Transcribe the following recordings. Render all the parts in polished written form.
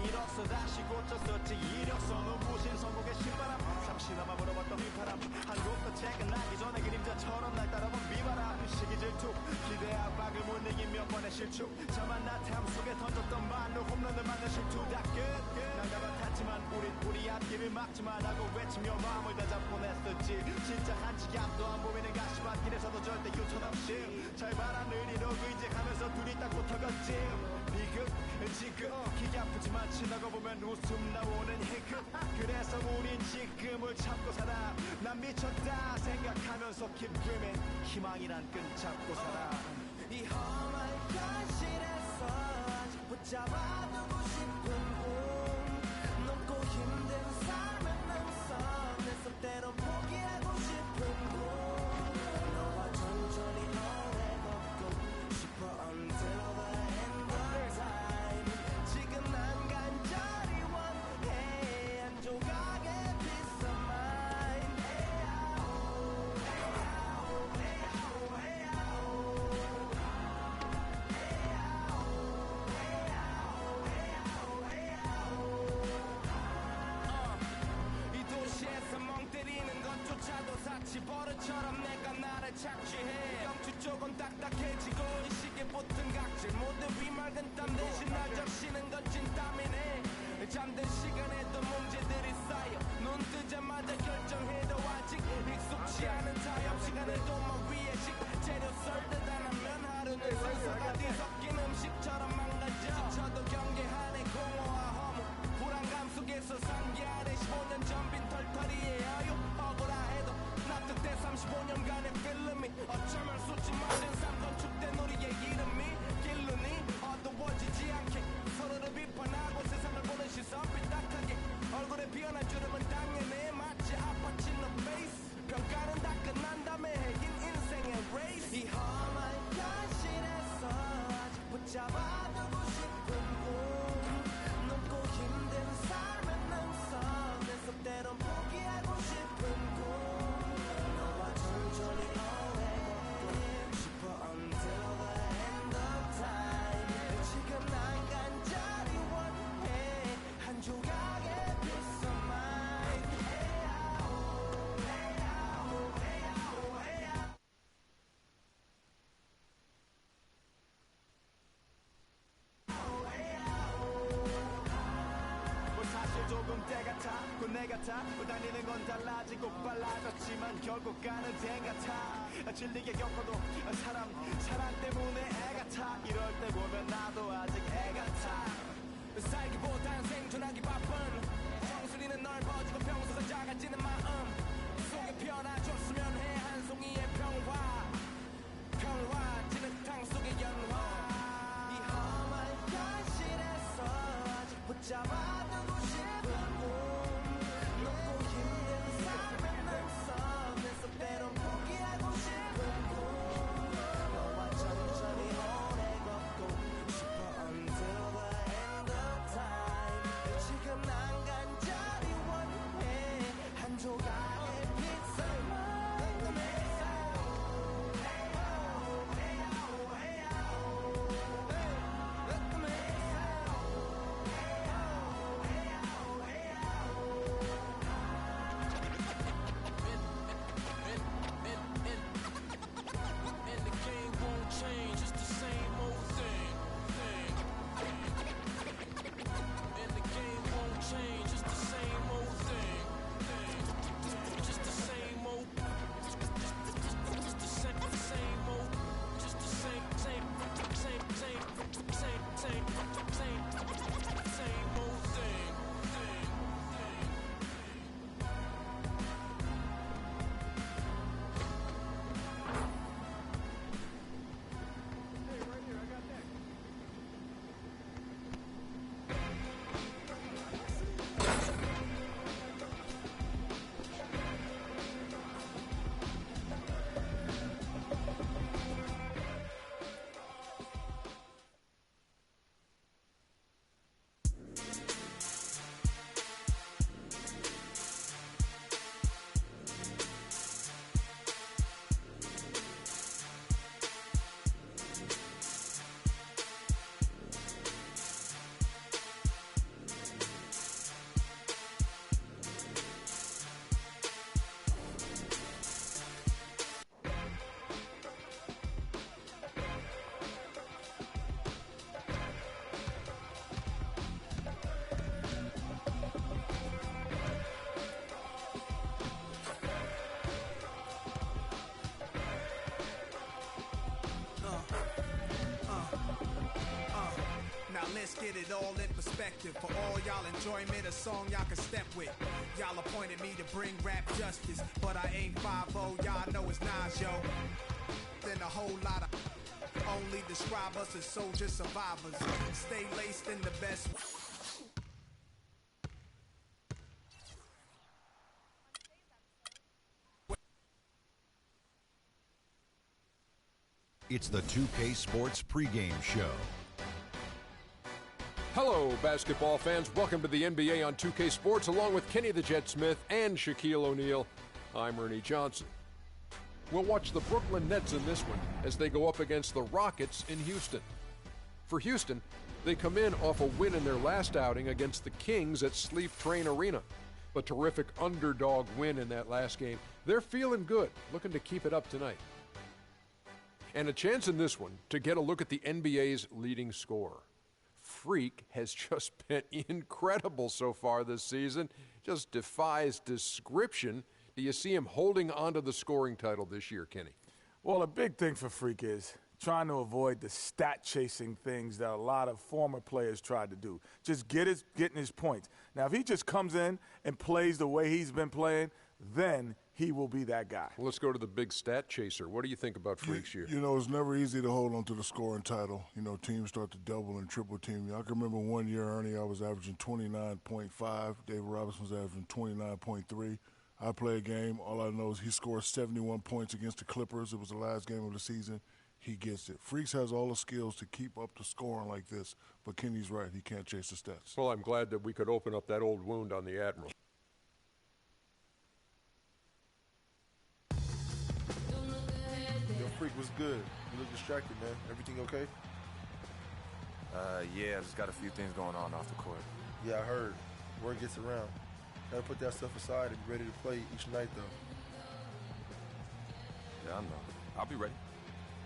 이력서 다시 고쳤었지 이력서 눈부신 성공의 신바람 잠시나마 물어봤던 휘파람 한국도 퇴근하기 전에 그림자처럼 날 따라온 비바람 시기 질투 기대 압박을 못 이긴 몇 번의 실축 저만 나탐 속에 던졌던 말로 홈런을 맞는 실투 다 끝 나가가 탔지만 우리 앞길을 막지만 하고 외치며 마음을 다잡곤 했었지 진짜 한치 앞도 안 보이는 가시밭길에서도 절대 유턴 없이 잘 봐라 느리로 의지하면서 둘이 딱 붙어갔지 비극 지금 기가 아프지만 지나고 보면 웃음 나오는 희극 그래서 우린 지금을 참고 살아 난 미쳤다 생각하면서 keep dreaming 희망이란 끈 잡고 살아 이 험한 현실에서 아직 붙잡아두고 싶은 꿈 넘고 힘든 삶의 능선 내 속대로 포기하고 싶은 꿈 너와 천천히 오래 걷고 싶어 until the end of time 지금 난 간절히 원해 한 조각의 peace of mind 이 도시에서 멍 때리는 것조차도 사치 버릇처럼 내가 나를 착취해 영주 쪽은 딱딱해지고 의식에 붙은 각질 모두 비맑은 땀 대신 날 적시는 건 진땀이네 잠든 시간에도 문제들이 쌓여 눈 뜨자마자 결정해도 아직 익숙치 않은 타협 시간을 도마 위에 식재료 썰듯 안 하면 하루는 순서가 뒤섞인 음식처럼 망가져 지쳐도 경계하네 공허와 허무 불안감 속에서 상기하네 15년 전 빈 털터리의 여유 억울해도 납득돼 35년간의 필름이 어쩌면 쏟지 맞은 삶 건축된 우리의 이름이 길르니 어두워지지 않게 서로를 비판하고 세상을 보는 시선 삐딱하게 얼굴에 피어난 주름은 당연해 마치 아파친 너 페이스 평가는 다 끝난 다음에 해긴 인생의 레이스 이 험한 현실에서 아직 붙잡아두고 싶은 꿈 넘고 힘든 삶의 능선 내 속대로 포기하고 싶은 꿈 너와 천천히 오래 걷고 싶어 until the end of time 지금 난 간절히 원해 한 조각의 peace of mind 사실 조금 때 같아 곧 내 같아 다니는 건 달라지고 빨라졌지만 결국 가는 데 같아 질리게 겪어도 사랑 때문에 애 같아 이럴 때 보면 나도 아직 애 같아 살기보단 생존하기 바쁜 정수리는 넓어지고 평소가 작아지는 마음 속에 피어나줬으면 해 한 송이의 평화 진흙탕 속의 연화 이 험한 현실에서 아직 붙잡아두고 싶은 꿈 높고 힘든 삶의 능선 내 속대로 포기하고 싶은 꿈 너와 천천히 오래 걷고 싶어 until the end of time 지금 난 간절히 원해 한 조각의 pizza Now let's get it all in perspective. For all y'all enjoyment, a song y'all can step with. Y'all appointed me to bring rap justice, but I ain't 5-0, y'all know it's Nas, yo. Then a whole lot of only describe us as soldier survivors. Stay laced in the best. It's the 2K Sports pregame show. Hello, basketball fans. Welcome to the NBA on 2K Sports, along with Kenny the Jet Smith and Shaquille O'Neal. I'm Ernie Johnson. We'll watch the Brooklyn Nets in this one as they go up against the Rockets in Houston. For Houston, they come in off a win in their last outing against the Kings at Sleep Train Arena. A terrific underdog win in that last game. They're feeling good, looking to keep it up tonight. And a chance in this one to get a look at the NBA's leading scorer. Freak has just been incredible so far this season. Just defies description. Do you see him holding onto the scoring title this year, Kenny? Well, a big thing for Freak is trying to avoid the stat-chasing things that a lot of former players tried to do. Just getting his points. Now, if he just comes in and plays the way he's been playing, then he will be that guy. Well, let's go to the big stat chaser. What do you think about Freak's year? You know, it's never easy to hold on to the scoring title. You know, teams start to double and triple team you. I can remember one year, Ernie, I was averaging 29.5. David Robinson was averaging 29.3. I play a game. All I know is he scored 71 points against the Clippers. It was the last game of the season. He gets it. Freaks has all the skills to keep up the scoring like this, but Kenny's right. He can't chase the stats. Well, I'm glad that we could open up that old wound on the Admiral. Freak was good. You look distracted, man. Everything okay? Yeah, just got a few things going on off the court. Yeah, I heard. Word gets around. Gotta put that stuff aside and be ready to play each night, though. Yeah, I know. I'll be ready.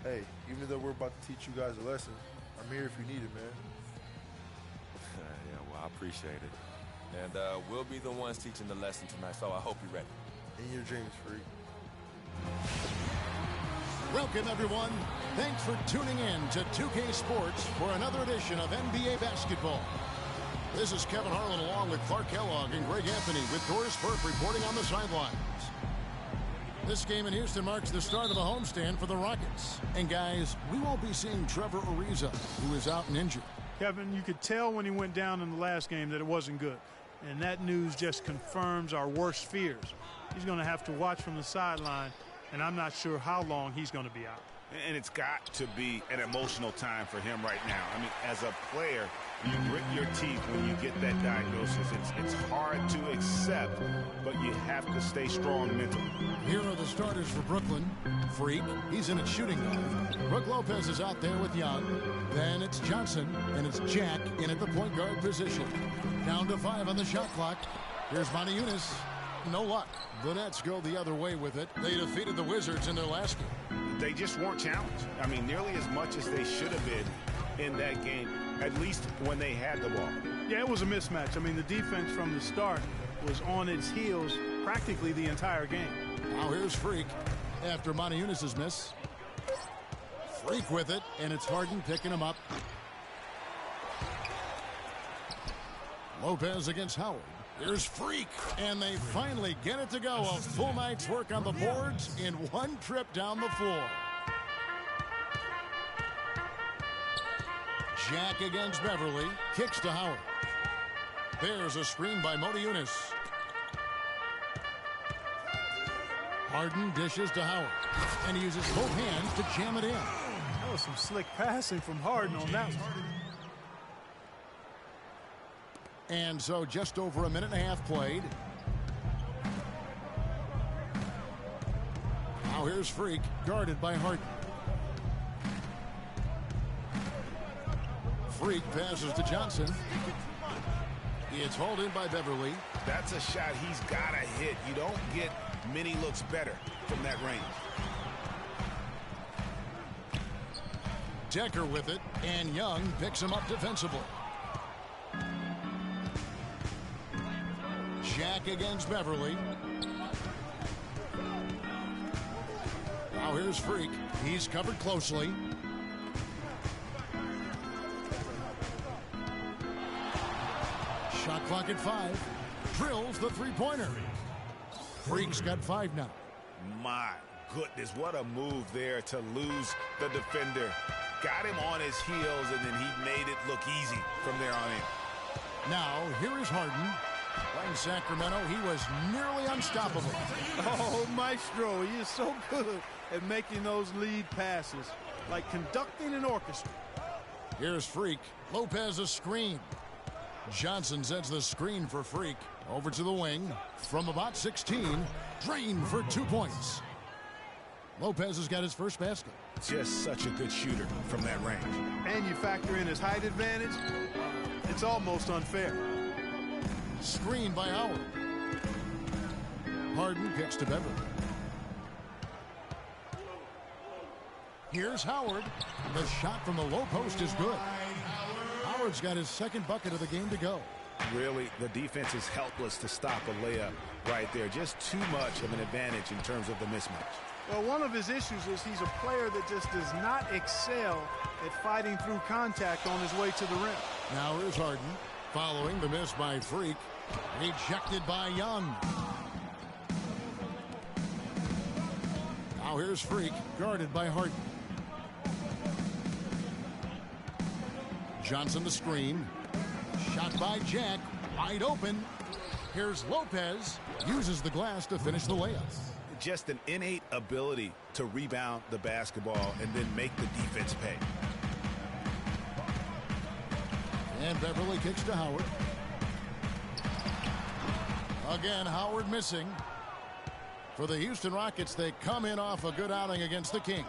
Hey, even though we're about to teach you guys a lesson, I'm here if you need it, man. Yeah, well, I appreciate it. And we'll be the ones teaching the lesson tonight, so I hope you're ready. In your dreams, Freak. Welcome, everyone. Thanks for tuning in to 2K Sports for another edition of NBA Basketball. This is Kevin Harlan along with Clark Kellogg and Greg Anthony with Doris Burke reporting on the sidelines. This game in Houston marks the start of a homestand for the Rockets. And guys, we won't be seeing Trevor Ariza, who is out and injured. Kevin, you could tell when he went down in the last game that it wasn't good. And that news just confirms our worst fears. He's going to have to watch from the sideline, and I'm not sure how long he's going to be out. And it's got to be an emotional time for him right now. I mean, as a player, you grit your teeth when you get that diagnosis. It's hard to accept, but you have to stay strong mentally. Here are the starters for Brooklyn. Freak, he's in at shooting guard. Brook Lopez is out there with Young. Then it's Johnson, and it's Jack in at the point guard position. Down to 5 on the shot clock. Here's Monty Eunice. No luck. The Nets go the other way with it. They defeated the Wizards in their last game. They just weren't challenged. I mean, nearly as much as they should have been in that game, at least when they had the ball. Yeah, it was a mismatch. I mean, the defense from the start was on its heels practically the entire game. Now here's Freak after Monty Eunice's miss. Freak with it, and it's Harden picking him up. Lopez against Howard. Here's Freak, and they finally get it to go. A full night's work on the boards in one trip down the floor. Jack against Beverly, kicks to Howard. There's a screen by Monty Eunice. Harden dishes to Howard, and he uses both hands to jam it in. That was some slick passing from Harden on that one. And so just over a minute and a half played. Now here's Freak, guarded by Harden. Freak passes to Johnson. It's hauled in by Beverly. That's a shot he's got to hit. You don't get many looks better from that range. Decker with it, and Young picks him up defensively. Jack against Beverly. Now here's Freak. He's covered closely. Shot clock at 5. Drills the three-pointer. Freak's got 5 now. My goodness, what a move there to lose the defender. Got him on his heels, and then he made it look easy from there on in. Now, here is Harden. Playing Sacramento, he was nearly unstoppable. Oh, Maestro, he is so good at making those lead passes, like conducting an orchestra. Here's Freak. Lopez a screen. Johnson sends the screen for Freak. Over to the wing. From about 16. Drained for 2 points. Lopez has got his first basket. Just such a good shooter from that range. And you factor in his height advantage, it's almost unfair. Screen by Howard. Harden kicks to Beverly. Here's Howard. The shot from the low post is good. Howard's got his second bucket of the game to go. Really, the defense is helpless to stop a layup right there. Just too much of an advantage in terms of the mismatch. Well, one of his issues is he's a player that just does not excel at fighting through contact on his way to the rim. Now here's Harden. Following the miss by Freak. Rejected by Young. Now here's Freak. Guarded by Harden. Johnson the screen. Shot by Jack. Wide open. Here's Lopez. Uses the glass to finish the layup. Just an innate ability to rebound the basketball and then make the defense pay. And Beverly kicks to Howard. Again, Howard missing. For the Houston Rockets, they come in off a good outing against the Kings.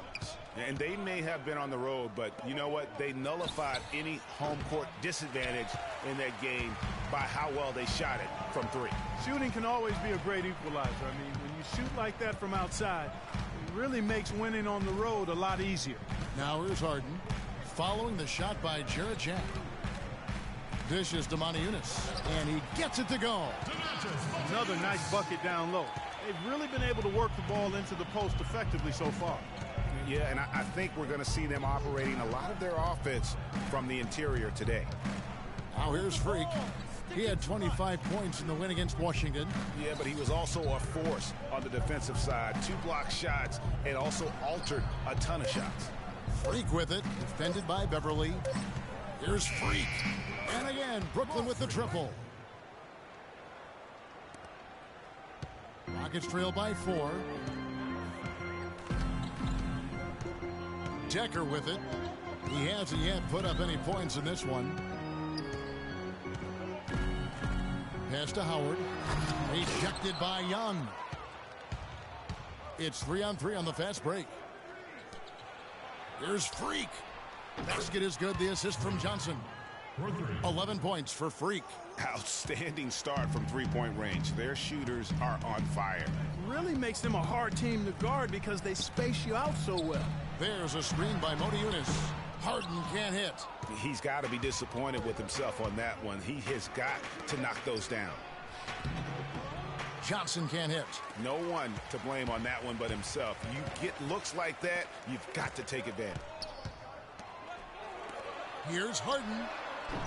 And they may have been on the road, but you know what? They nullified any home court disadvantage in that game by how well they shot it from 3. Shooting can always be a great equalizer. I mean, when you shoot like that from outside, it really makes winning on the road a lot easier. Now here's Harden. Following the shot by Jarrett Jack. Dishes to Moniunas, and he gets it to go. Another nice bucket down low. They've really been able to work the ball into the post effectively so far. Yeah, and I think we're going to see them operating a lot of their offense from the interior today. Now here's Freak. He had 25 points in the win against Washington. Yeah, but he was also a force on the defensive side. 2 block shots and also altered a ton of shots. Freak with it, defended by Beverly. Here's Freak. And again, Brooklyn with the triple. Rockets trail by 4. Decker with it. He hasn't yet put up any points in this one. Pass to Howard. Ejected by Young. It's 3-on-3 on the fast break. Here's Freak. Basket is good. The assist from Johnson. 11 points for Freak. Outstanding start from 3-point range. Their shooters are on fire. Really makes them a hard team to guard because they space you out so well. There's a screen by Moniunas. Harden can't hit. He's got to be disappointed with himself on that one. He has got to knock those down. Johnson can't hit. No one to blame on that one but himself. You get looks like that, you've got to take advantage. Here's Harden.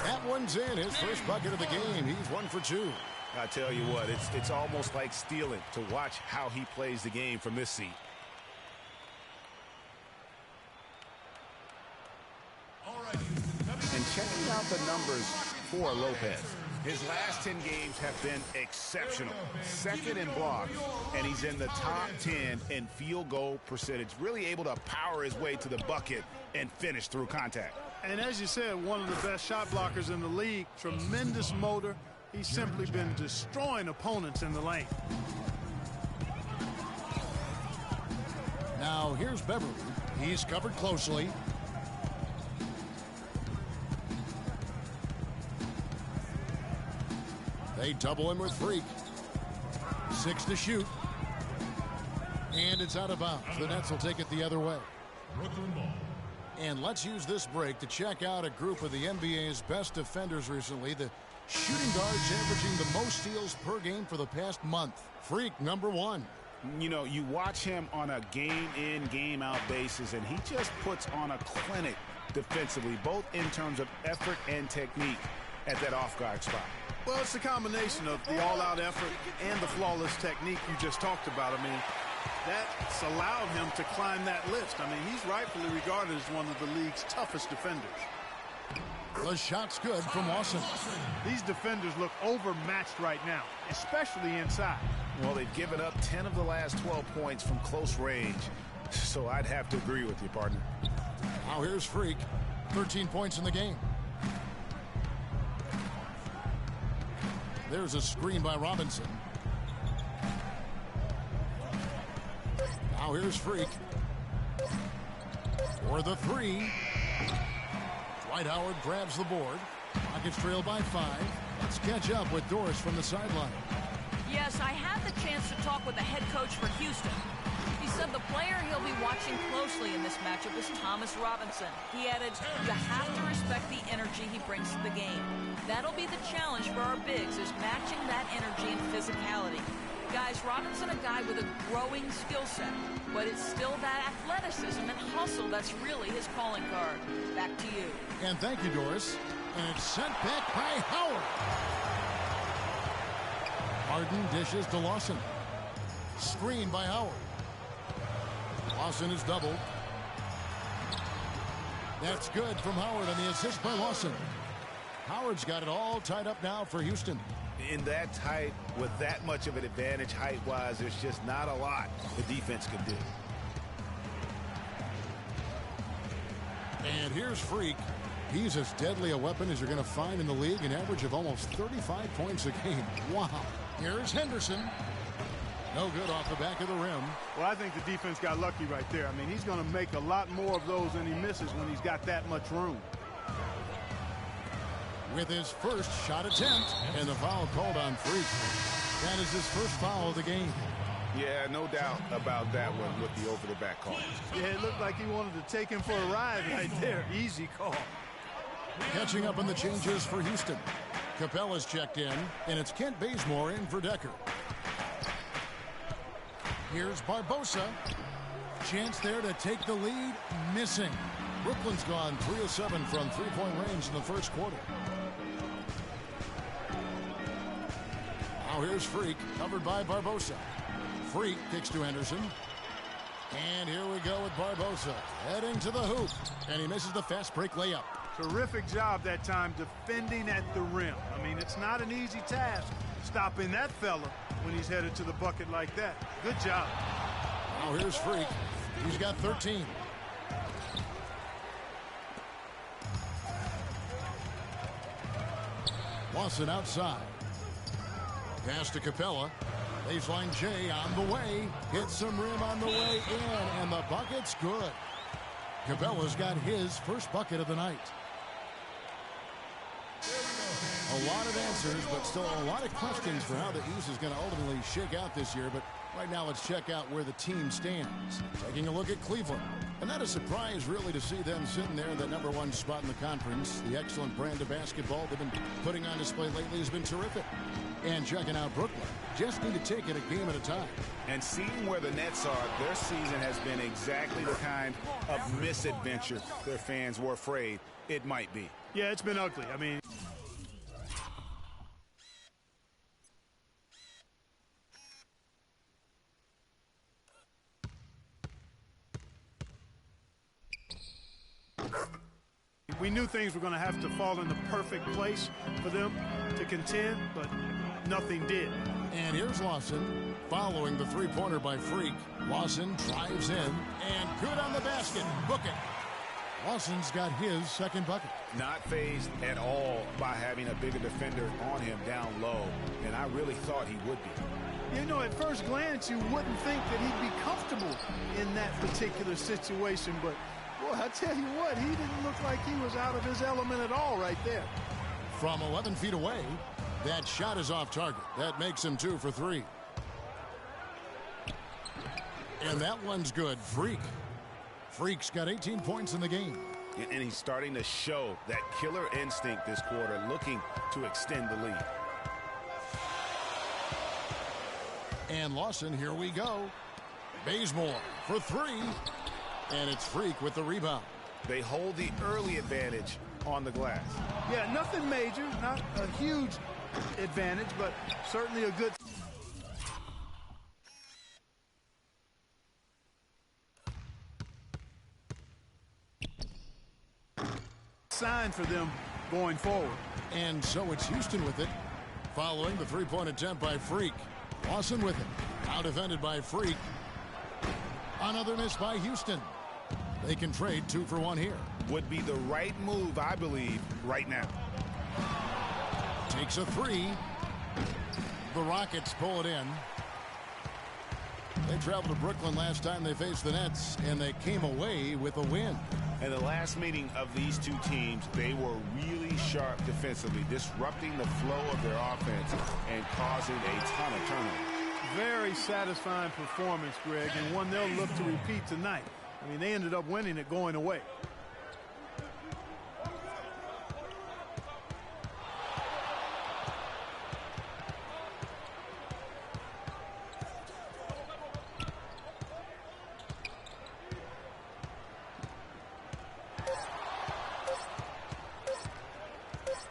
That one's in. His first bucket of the game. He's 1 for 2. I tell you what, it's almost like stealing to watch how he plays the game from this seat. And checking out the numbers for Lopez. His last 10 games have been exceptional. 2nd in blocks, and he's in the top 10 in field goal percentage. Really able to power his way to the bucket and finish through contact. And as you said, one of the best shot blockers in the league. Tremendous motor. He's simply been destroying opponents in the lane. Now here's Beverly. He's covered closely. They double him with Freak. 6 to shoot. And it's out of bounds. The Nets will take it the other way. And let's use this break to check out a group of the NBA's best defenders recently. The shooting guards averaging the most steals per game for the past month. Freak, number 1. You know, you watch him on a game-in, game-out basis, and he just puts on a clinic defensively, both in terms of effort and technique at that off-guard spot. Well, it's a combination of the all-out effort and the flawless technique you just talked about. I mean, that's allowed him to climb that list. I mean, he's rightfully regarded as one of the league's toughest defenders. The shot's good from Lawson. These defenders look overmatched right now, especially inside. Well, they've given up 10 of the last 12 points from close range, so I'd have to agree with you, partner. Now here's Freak, 13 points in the game. There's a screen by Robinson. Now here's Freak for the three. Dwight Howard grabs the board. Rockets trail by 5. Let's catch up with Doris from the sideline. Yes, I had the chance to talk with the head coach for Houston. He said the player he'll be watching closely in this matchup is Thomas Robinson. He added, you have to respect the energy he brings to the game. That'll be the challenge for our bigs, is matching that energy and physicality. Guys, Robinson a guy with a growing skill set, but it's still that athleticism and hustle that's really his calling card. Back to you. And thank you, Doris. And it's sent back by Howard. Harden dishes to Lawson. Screen by Howard. Lawson is doubled. That's good from Howard on the assist by Lawson. Howard's got it all tied up now for Houston. In that tight, with that much of an advantage height-wise, there's just not a lot the defense can do. And here's Freak. He's as deadly a weapon as you're going to find in the league, an average of almost 35 points a game. Wow. Here's Henderson. No good off the back of the rim. Well, I think the defense got lucky right there. I mean, he's going to make a lot more of those than he misses when he's got that much room. With his first shot attempt, and the foul called on Freak. That is his first foul of the game. Yeah, no doubt about that one with the over-the-back call. Yeah, it looked like he wanted to take him for a ride right there. Easy call. Catching up on the changes for Houston. Capella's checked in, and it's Kent Bazemore in for Decker. Here's Barbosa. Chance there to take the lead. Missing. Brooklyn's gone 3 of 7 from three-point range in the first quarter. Now here's Freak, covered by Barbosa. Freak kicks to Henderson. And here we go with Barbosa, heading to the hoop. And he misses the fast break layup. Terrific job that time defending at the rim. I mean, it's not an easy task stopping that fella when he's headed to the bucket like that. Good job. Now here's Freak. He's got 13. Lawson outside. Pass to Capella. Baseline J on the way. Hits some rim on the way in, and the bucket's good. Capella's got his first bucket of the night. A lot of answers, but still a lot of questions for how the East is going to ultimately shake out this year. But right now, let's check out where the team stands. Taking a look at Cleveland. And not a surprise, really, to see them sitting there in that #1 spot in the conference. The excellent brand of basketball they've been putting on display lately has been terrific. And checking out Brooklyn. Just need to take it a game at a time. And seeing where the Nets are, their season has been exactly the kind of misadventure their fans were afraid it might be. Yeah, it's been ugly. I mean... We knew things were going to have to fall in the perfect place for them to contend, but nothing did. And here's Lawson following the three-pointer by Freak. Lawson drives in, and good on the basket. Book it. Lawson's got his second bucket. Not fazed at all by having a bigger defender on him down low, and I really thought he would be. You know, at first glance, you wouldn't think that he'd be comfortable in that particular situation, but boy, I tell you what, he didn't look like he was out of his element at all right there. From 11 feet away, that shot is off target. That makes him 2 for 3. And that one's good. Freak's got 18 points in the game. And he's starting to show that killer instinct this quarter, looking to extend the lead. And Lawson, here we go. Bazemore for 3. And it's Freak with the rebound. They hold the early advantage on the glass. Yeah, nothing major, not a huge advantage, but certainly a good sign for them going forward. And so it's Houston with it, following the three-point attempt by Freak. Lawson with it. Now defended by Freak. Another miss by Houston. They can trade 2 for 1 here. Would be the right move, I believe, right now. Takes a 3. The Rockets pull it in. They traveled to Brooklyn last time they faced the Nets, and they came away with a win. In the last meeting of these two teams, they were really sharp defensively, disrupting the flow of their offense and causing a ton of turnovers. Very satisfying performance, Greg, and one they'll look to repeat tonight. I mean, they ended up winning it going away.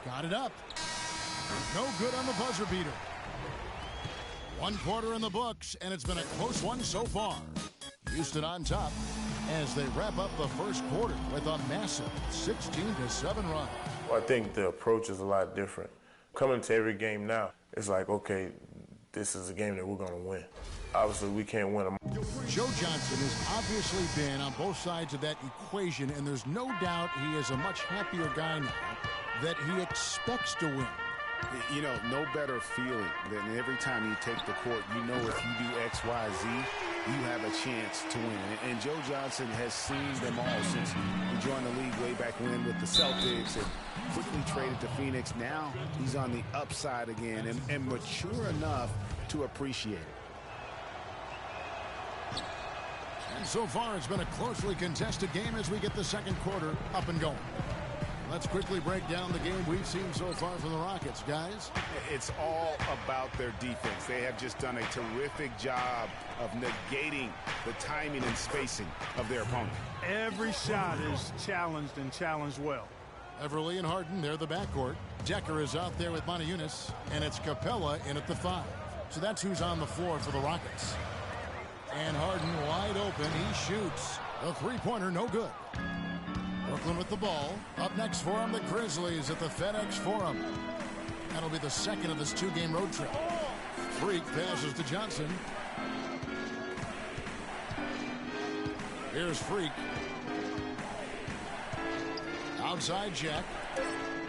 Got it up. No good on the buzzer beater. 1 quarter in the books, and it's been a close one so far. Houston on top as they wrap up the first quarter with a massive 16-7 run. Well, I think the approach is a lot different. Coming to every game now, it's like, okay, this is a game that we're going to win. Obviously, we can't win them. Joe Johnson has obviously been on both sides of that equation, and there's no doubt he is a much happier guy now that he expects to win. You know, no better feeling than every time you take the court, you know if you do X, Y, Z, you have a chance to win. And Joe Johnson has seen them all since he joined the league way back when with the Celtics and quickly traded to Phoenix. Now he's on the upside again and mature enough to appreciate it. And so far, it's been a closely contested game as we get the second quarter up and going. Let's quickly break down the game we've seen so far from the Rockets, guys. It's all about their defense. They have just done a terrific job of negating the timing and spacing of their opponent. Every shot is challenged and challenged well. Everly and Harden, they're the backcourt. Decker is out there with Moniunas, and it's Capella in at the 5. So that's who's on the floor for the Rockets. And Harden wide open. He shoots. The three-pointer, no good. Brooklyn with the ball. Up next for them, the Grizzlies at the FedEx Forum. That'll be the second of this 2-game road trip. Freak passes to Johnson. Here's Freak. Outside Jack.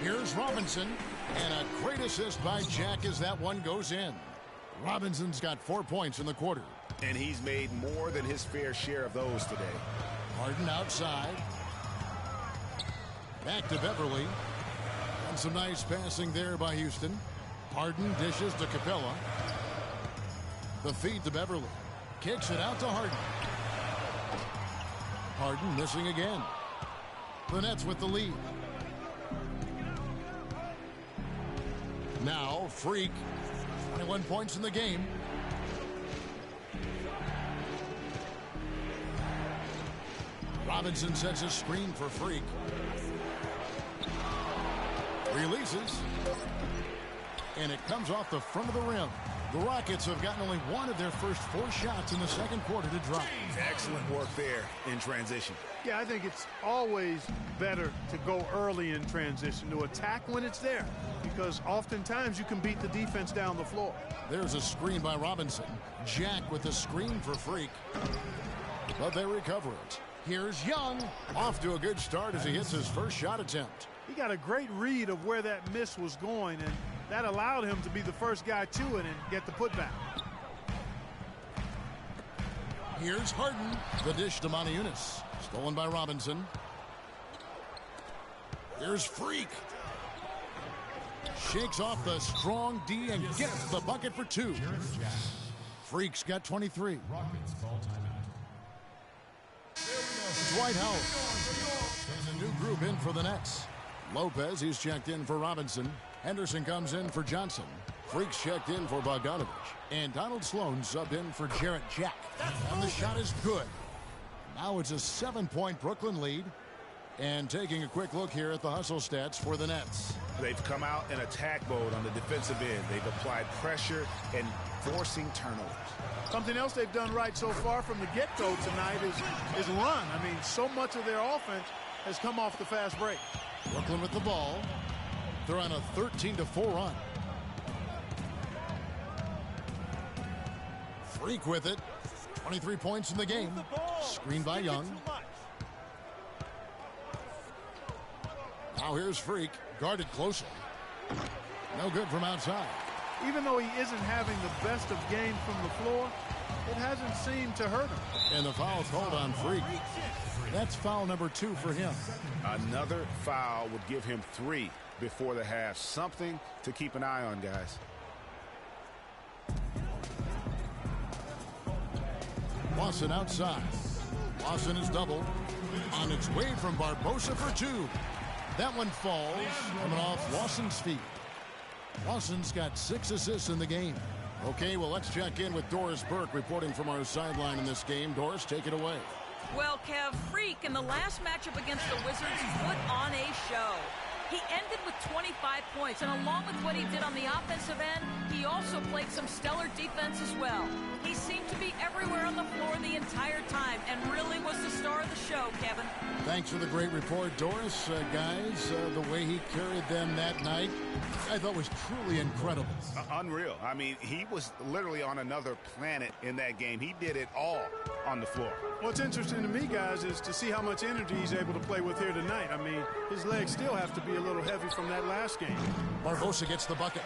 Here's Robinson. And a great assist by Jack as that one goes in. Robinson's got 4 points in the quarter. And he's made more than his fair share of those today. Harden outside. Back to Beverly. And some nice passing there by Houston. Harden dishes to Capella. The feed to Beverly. Kicks it out to Harden. Harden missing again. The Nets with the lead. Now Freak. 21 points in the game. Robinson sets a screen for Freak. Releases. And it comes off the front of the rim. The Rockets have gotten only one of their first 4 shots in the second quarter to drop. Excellent work there in transition. Yeah, I think it's always better to go early in transition, to attack when it's there, because oftentimes you can beat the defense down the floor. There's a screen by Robinson. Jack with a screen for Freak. But they recover it. Here's Young. Off to a good start as he hits his first shot attempt. He got a great read of where that miss was going, and that allowed him to be the first guy to it and get the putback. Here's Harden. The dish to Moniunas. Stolen by Robinson. Here's Freak. Shakes off the strong D and gets the bucket for 2. Freak's got 23. Dwight Howard. There's a new group in for the Nets. Lopez, he's checked in for Robinson. Henderson comes in for Johnson. Freak's checked in for Bogdanovich. And Donald Sloan subbed in for Jarrett Jack. And the shot is good. Now it's a 7-point Brooklyn lead. And taking a quick look here at the hustle stats for the Nets. They've come out in attack mode on the defensive end. They've applied pressure and forcing turnovers. Something else they've done right so far from the get-go tonight is run. I mean, so much of their offense has come off the fast break. Brooklyn with the ball. They're on a 13-4 run. Freak with it. 23 points in the game. Screened by Young. Now here's Freak, guarded closely. No good from outside. Even though he isn't having the best of games from the floor, it hasn't seemed to hurt him. And the foul called on Freak. That's foul number 2 for him. Another foul would give him 3 before the half. Something to keep an eye on, guys. Lawson outside. Lawson is doubled. On its way from Barbosa for 2. That one falls, coming off Lawson's feet. Lawson's got 6 assists in the game. Okay, well, let's check in with Doris Burke reporting from our sideline in this game. Doris, take it away. Well, Kev, Freak in the last matchup against the Wizards put on a show. He ended with 25 points, and along with what he did on the offensive end, he also played some stellar defense as well. He seemed to be everywhere on the floor the entire time and really was the star of the show, Kevin. Thanks for the great report, Doris. Guys, the way he carried them that night, I thought was truly incredible. Unreal. I mean, he was literally on another planet in that game. He did it all on the floor. What's interesting to me, guys, is to see how much energy he's able to play with here tonight. I mean, his legs still have to be a little heavy from that last game. Barbosa gets the bucket.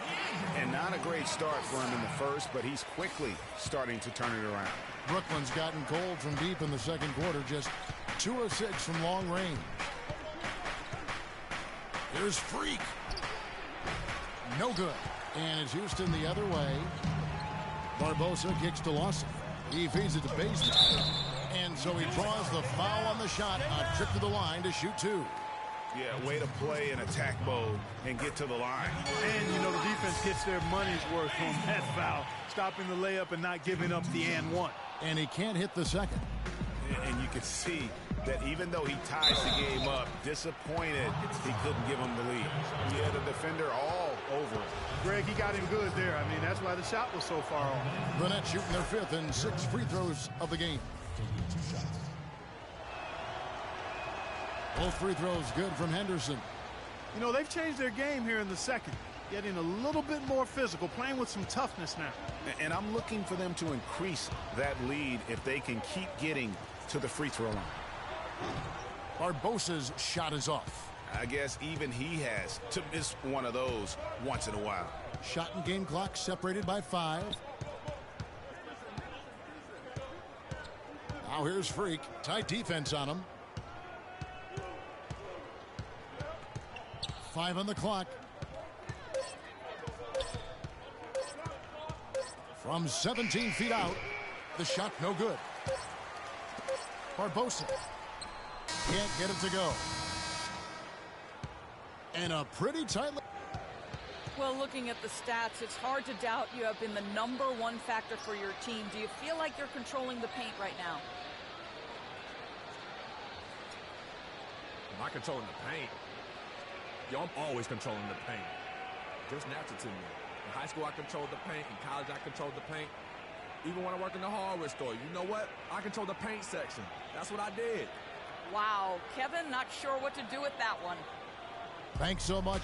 And not a great start for him in the first, but he's quickly starting to turn it around. Brooklyn's gotten cold from deep in the second quarter, just 2 of 6 from long range. Here's Freak. No good. And it's Houston the other way. Barbosa kicks to Lawson. He feeds it to Baseman. And so he draws the foul on the shot. A trip to the line to shoot 2. Yeah, way to play in attack mode and get to the line. And, you know, the defense gets their money's worth on that foul, stopping the layup and not giving up the and one. And he can't hit the second. And you can see that even though he ties the game up, disappointed he couldn't give him the lead. He had a defender all over him. Greg, he got him good there. I mean, that's why the shot was so far off. The Nets shooting their 5th and 6 free throws of the game. Both free throws good from Henderson. You know, they've changed their game here in the second, getting a little bit more physical, playing with some toughness now. And I'm looking for them to increase that lead if they can keep getting to the free throw line. Barbosa's shot is off. I guess even he has to miss one of those once in a while. Shot and game clock separated by 5. Now here's Freak. Tight defense on him. 5 on the clock. From 17 feet out, the shot no good. Barbosa can't get it to go. And a pretty tight. Well, looking at the stats, it's hard to doubt you have been the #1 factor for your team. Do you feel like you're controlling the paint right now? Am I controlling the paint? Yo, I'm always controlling the paint. Just natural to me. In high school, I controlled the paint. In college, I controlled the paint. Even when I worked in the hardware store, you know what? I controlled the paint section. That's what I did. Wow, Kevin, not sure what to do with that one. Thanks so much.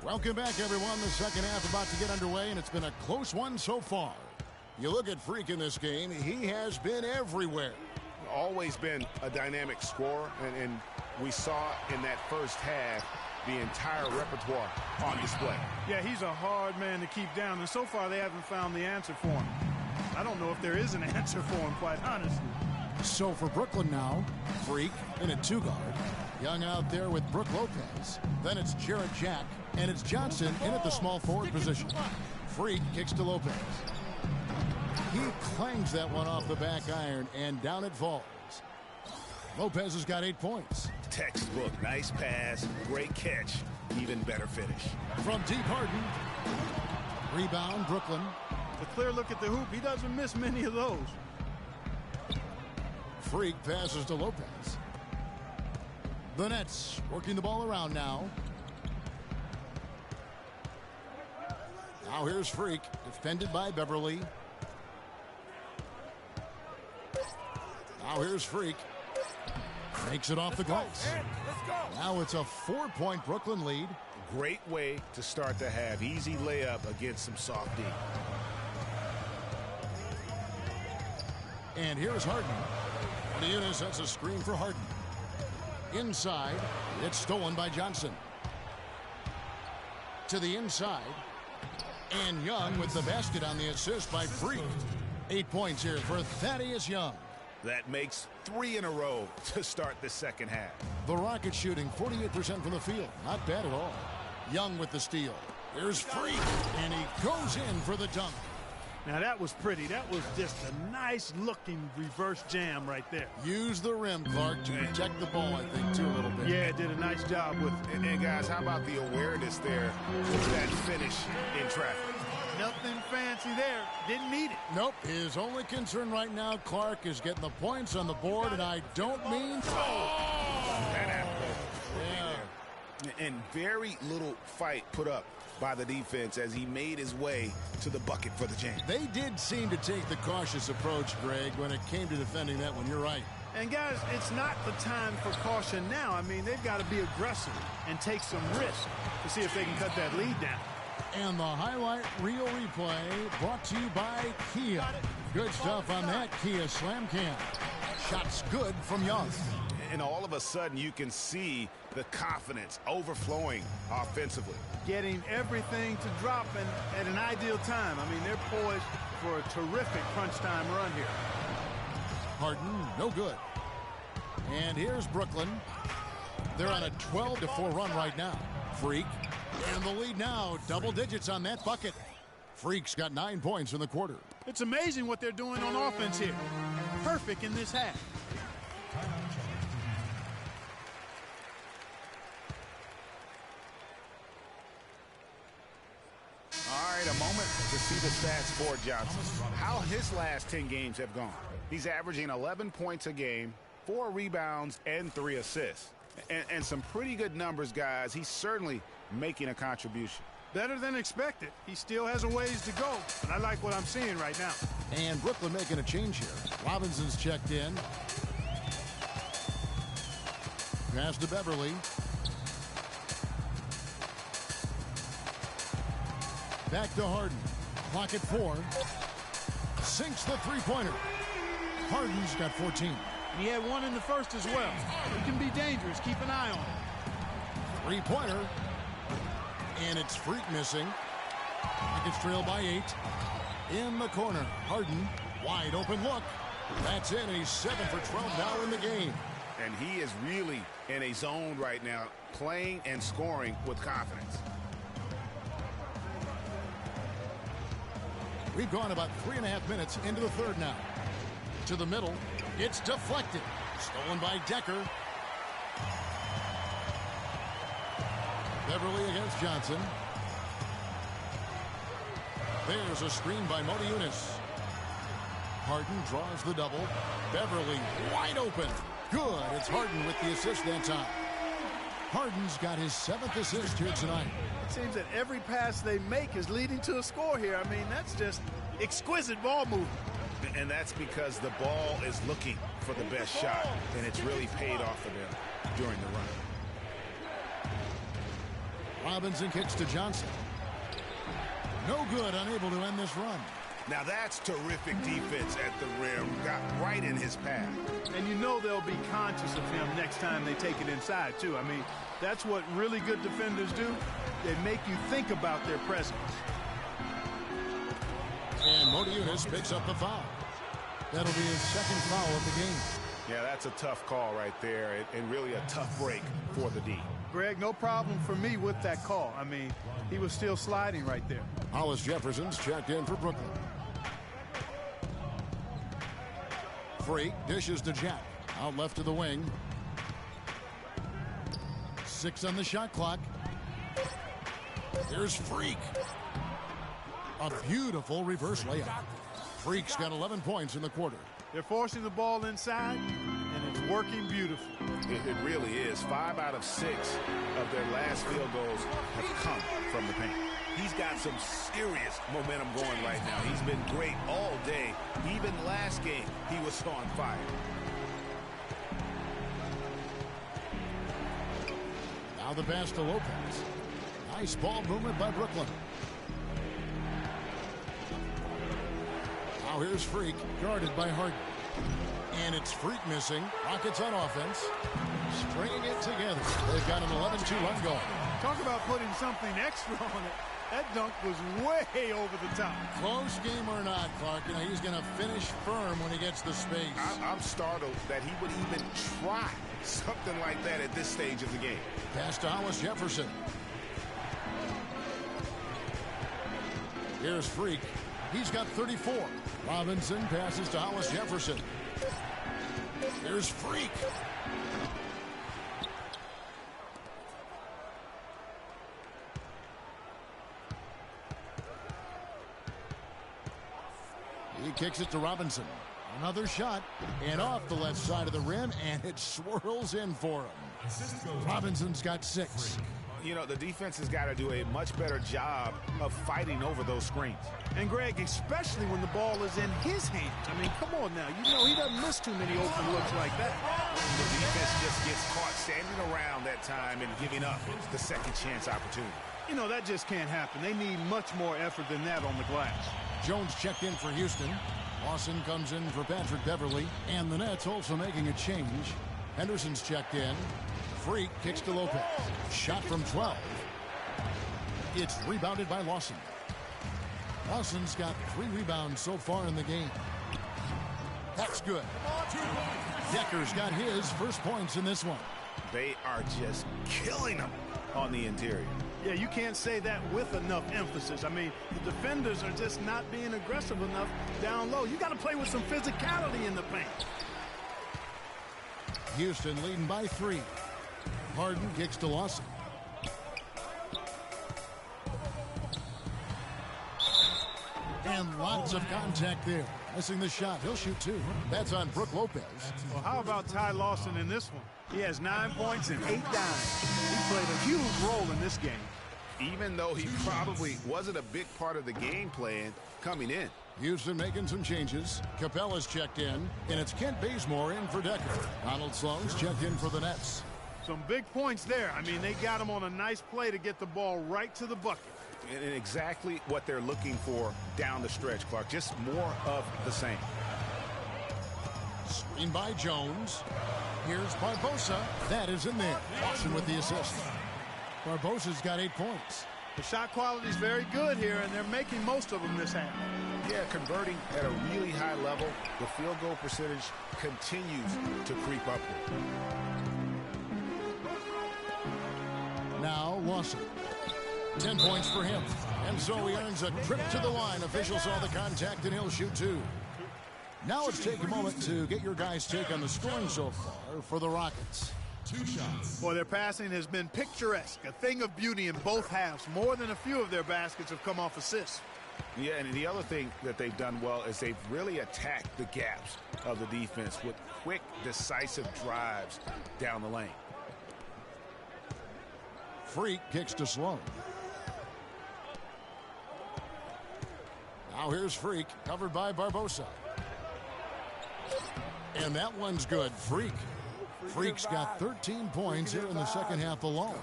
Welcome back, everyone. The second half about to get underway, and it's been a close one so far. You look at Freak in this game, he has been everywhere. Always been a dynamic scorer, and we saw in that first half the entire repertoire on display. Yeah, he's a hard man to keep down, and so far they haven't found the answer for him. I don't know if there is an answer for him, quite honestly. So for Brooklyn now, Freak in a 2-guard. Young out there with Brook Lopez. Then it's Jarrett Jack, and it's Johnson in at the small forward position. Freak kicks to Lopez. He clangs that one off the back iron, and down it falls. Lopez has got 8 points. Textbook, nice pass, great catch, even better finish. From deep, Harden. Rebound, Brooklyn. A clear look at the hoop. He doesn't miss many of those. Freak passes to Lopez. The Nets working the ball around now. Now here's Freak, defended by Beverly. Now here's Freak. Makes it off the glass. Now it's a 4-point Brooklyn lead. Great way to start the half. Easy layup against some soft D. And here's Harden. Eunice sets a screen for Harden. Inside, it's stolen by Johnson. To the inside. And Young with the basket on the assist by Freak. 8 points here for Thaddeus Young. That makes 3 in a row to start the second half. The Rockets shooting 48% from the field. Not bad at all. Young with the steal. Here's Freak. And he goes in for the dunk. Now that was pretty. That was just a nice looking reverse jam right there. Use the rim, Clark, to protect the ball, I think, too, a little bit. Yeah, did a nice job with it. And guys, how about the awareness there with that finish in traffic? Nothing fancy there. Didn't need it. Nope. His only concern right now, Clark, is getting the points on the board, and I don't mean... That happened. Yeah. And very little fight put up by the defense as he made his way to the bucket for the jam. They did seem to take the cautious approach, Greg, when it came to defending that one. You're right. And, guys, it's not the time for caution now. I mean, they've got to be aggressive and take some risk to see if they can cut that lead down. And the highlight reel replay brought to you by Kia. Good stuff on that Kia Slam Cam. Shots good from Young. And all of a sudden, you can see the confidence overflowing offensively. Getting everything to drop at an ideal time. I mean, they're poised for a terrific crunch time run here. Harden, no good. And here's Brooklyn. They're on a 12-4 run right now. Freak. And the lead now, double digits on that bucket. Freak's got 9 points in the quarter. It's amazing what they're doing on offense here. Perfect in this half. All right, a moment to see the stats for Johnson. How his last 10 games have gone. He's averaging 11 points a game, 4 rebounds, and 3 assists. And some pretty good numbers, guys. He's certainly making a contribution. Better than expected. He still has a ways to go, but I like what I'm seeing right now. And Brooklyn making a change here. Robinson's checked in. Pass to Beverly. Back to Harden. Clock at 4. Sinks the three-pointer. Harden's got 14. He had 1 in the first as well. He can be dangerous. Keep an eye on him. Three-pointer. And it's Freak missing. Rockets trail by 8. In the corner. Harden. Wide open look. That's it. And he's 7 for 12 now in the game. And he is really in a zone right now, playing and scoring with confidence. We've gone about 3.5 minutes into the third now. To the middle. It's deflected. Stolen by Decker. Beverly against Johnson. There's a screen by Modi Eunice. Harden draws the double. Beverly wide open. Good. It's Harden with the assist that time. Harden's got his 7th assist here tonight. It seems that every pass they make is leading to a score here. I mean, that's just exquisite ball movement. And that's because the ball is looking for the best shot, and it's really paid off for them during the run. Robinson kicks to Johnson. No good, unable to end this run. Now that's terrific defense at the rim. Got right in his path. And you know they'll be conscious of him next time they take it inside, too. I mean, that's what really good defenders do. They make you think about their presence. And Modi Eunice picks up the foul. That'll be his 2nd foul of the game. Yeah, that's a tough call right there, and really a tough break for the D. Greg, no problem for me with that call. I mean, he was still sliding right there. Hollis Jefferson's checked in for Brooklyn. Freak dishes to Jack. Out left to the wing. 6 on the shot clock. Here's Freak. A beautiful reverse layup. Freak's got 11 points in the quarter. They're forcing the ball inside, and it's working beautifully. It really is. 5 out of 6 of their last field goals have come from the paint. He's got some serious momentum going right now. He's been great all day. Even last game, he was on fire. Now the pass to Lopez. Nice ball movement by Brooklyn. Now here's Freak, guarded by Harden. And it's Freak missing. Rockets on offense. Stringing it together. They've got an 11-2 run going. Talk about putting something extra on it. That dunk was way over the top. Close game or not, Clark, you know, he's going to finish firm when he gets the space. I'm startled that he would even try something like that at this stage of the game. Pass to Hollis Jefferson. Here's Freak. He's got 34. Robinson passes to Hollis Jefferson. Here's Freak. He kicks it to Robinson. Another shot, and off the left side of the rim, and it swirls in for him. Robinson's got 6. You know, the defense has got to do a much better job of fighting over those screens. And, Greg, especially when the ball is in his hands. I mean, come on now. You know he doesn't miss too many open looks like that. The defense just gets caught standing around that time and giving up the second chance opportunity. You know, that just can't happen. They need much more effort than that on the glass. Jones checked in for Houston. Lawson comes in for Patrick Beverly. And the Nets also making a change. Henderson's checked in. Freak kicks to Lopez. Shot from 12. It's rebounded by Lawson. Lawson's got 3 rebounds so far in the game. That's good. Decker's got his first points in this one. They are just killing them on the interior. Yeah, you can't say that with enough emphasis. I mean, the defenders are just not being aggressive enough down low. You got to play with some physicality in the paint. Houston leading by 3. Harden kicks to Lawson. And lots of contact there. Missing the shot. He'll shoot 2. That's on Brook Lopez. Well, how about Ty Lawson in this one? He has 9 points and 8 dimes. He played a huge role in this game. Even though he probably wasn't a big part of the game plan coming in. Houston making some changes. Capella's checked in, and it's Kent Bazemore in for Decker. Donald Sloan's checked in for the Nets. Some big points there. I mean, they got him on a nice play to get the ball right to the bucket. And exactly what they're looking for down the stretch, Clark. Just more of the same. Screen by Jones. Here's Barbosa. That is in there. Lawson with the assist. Barbosa's got 8 points. The shot quality is very good here, and they're making most of them this half. Yeah, converting at a really high level. The field goal percentage continues to creep upward. Now Lawson. 10 points for him. And so he earns a trip to the line. Official saw the contact, and he'll shoot 2. Now let's take a moment to get your guys' take on the scoring so far for the Rockets. 2 shots. Boy, their passing has been picturesque. A thing of beauty in both halves. More than a few of their baskets have come off assists. Yeah, and the other thing that they've done well is they've really attacked the gaps of the defense with quick, decisive drives down the lane. Freak kicks to Sloan. Now here's Freak, covered by Barbosa. And that one's good. Freak's got 13 points here in the second half alone.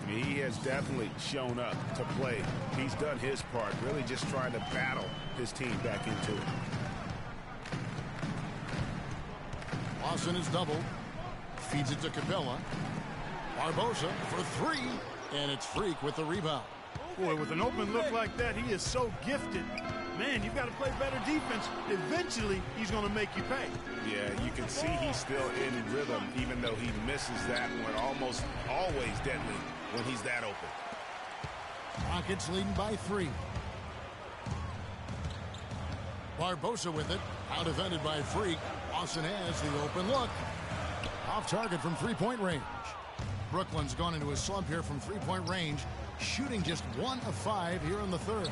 He has definitely shown up to play. He's done his part, really just trying to battle his team back into it. Lawson is doubled. Feeds it to Capella. Barbosa for 3. And it's Freak with the rebound. Boy, with an open look like that, he is so gifted. Man, you've got to play better defense. Eventually, he's going to make you pay. Yeah, you can see he's still in rhythm, even though he misses that one. Almost always deadly when he's that open. Rockets leading by 3. Barbosa with it. Out defended by Freak. Lawson has the open look. Off target from three-point range. Brooklyn's gone into a slump here from three-point range, shooting just 1 of 5 here in the third.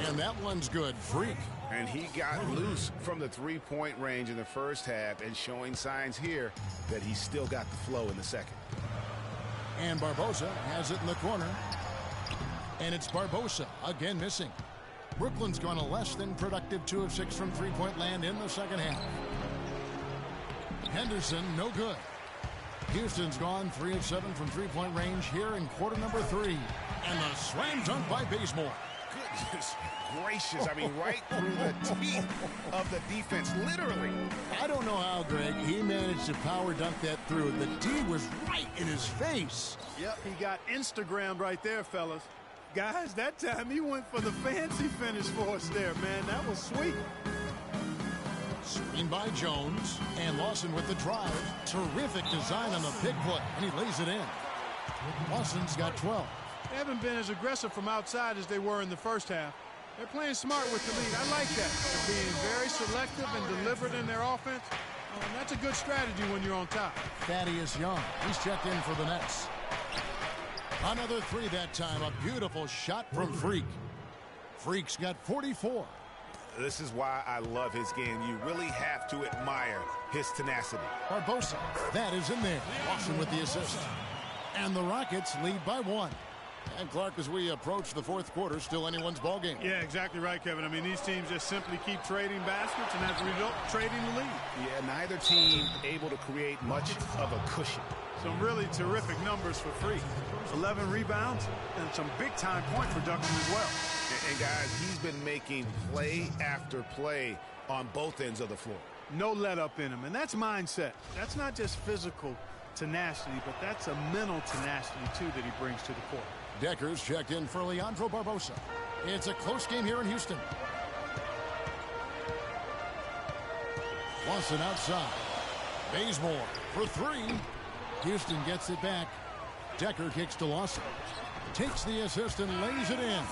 And that one's good. Freak. And he got loose from the three-point range in the first half and showing signs here that he's still got the flow in the second. And Barbosa has it in the corner. And it's Barbosa again missing. Brooklyn's gone a less than productive 2 of 6 from three-point land in the second half. Henderson, no good. Houston's gone 3 of 7 from three-point range here in quarter number 3. And the slam dunk by Bazemore. Goodness gracious. I mean, right through the teeth of the defense, literally. I don't know how, Greg, he managed to power dunk that through. The D was right in his face. Yep, he got Instagrammed right there, fellas. Guys, that time he went for the fancy finish for us there, man. That was sweet. Screen by Jones, and Lawson with the drive. Terrific design on the pick play, and he lays it in. Lawson's got 12. They haven't been as aggressive from outside as they were in the first half. They're playing smart with the lead. I like that. They're being very selective and deliberate in their offense. That's a good strategy when you're on top. Thaddeus Young, he's checked in for the Nets. Another 3 that time. A beautiful shot from Freak. Freak's got 44. This is why I love his game. You really have to admire his tenacity. Barbosa, that is in there. Lawson with the assist. And the Rockets lead by 1. And Clark, as we approach the fourth quarter, still anyone's ball game. Yeah, exactly right, Kevin. I mean, these teams just simply keep trading baskets and as a result, trading the lead. Yeah, neither team able to create much of a cushion. Some really terrific numbers for Freak. 11 rebounds and some big-time point production as well. And guys, he's been making play after play on both ends of the floor. No let-up in him, and that's mindset. That's not just physical tenacity, but that's a mental tenacity, too, that he brings to the court. Decker's checked in for Leandro Barbosa. It's a close game here in Houston. Lawson outside. Bazemore for 3. Houston gets it back. Decker kicks to Lawson. Takes the assist and lays it in.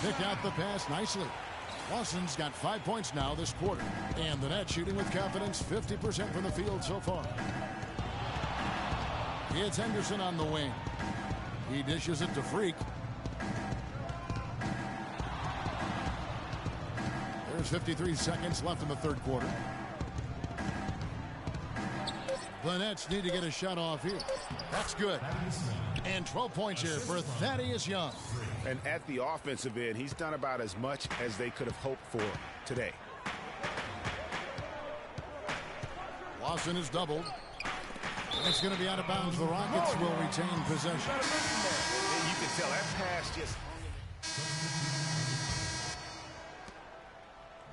Pick out the pass nicely. Lawson's got 5 points now this quarter. And the Nets shooting with confidence, 50% from the field so far. It's Henderson on the wing. He dishes it to Freak. There's 53 seconds left in the third quarter. The Nets need to get a shot off here. That's good. And 12 points here for Thaddeus Young. And at the offensive end, he's done about as much as they could have hoped for today. Lawson is doubled. It's going to be out of bounds. The Rockets will retain possession. And you can tell that pass just...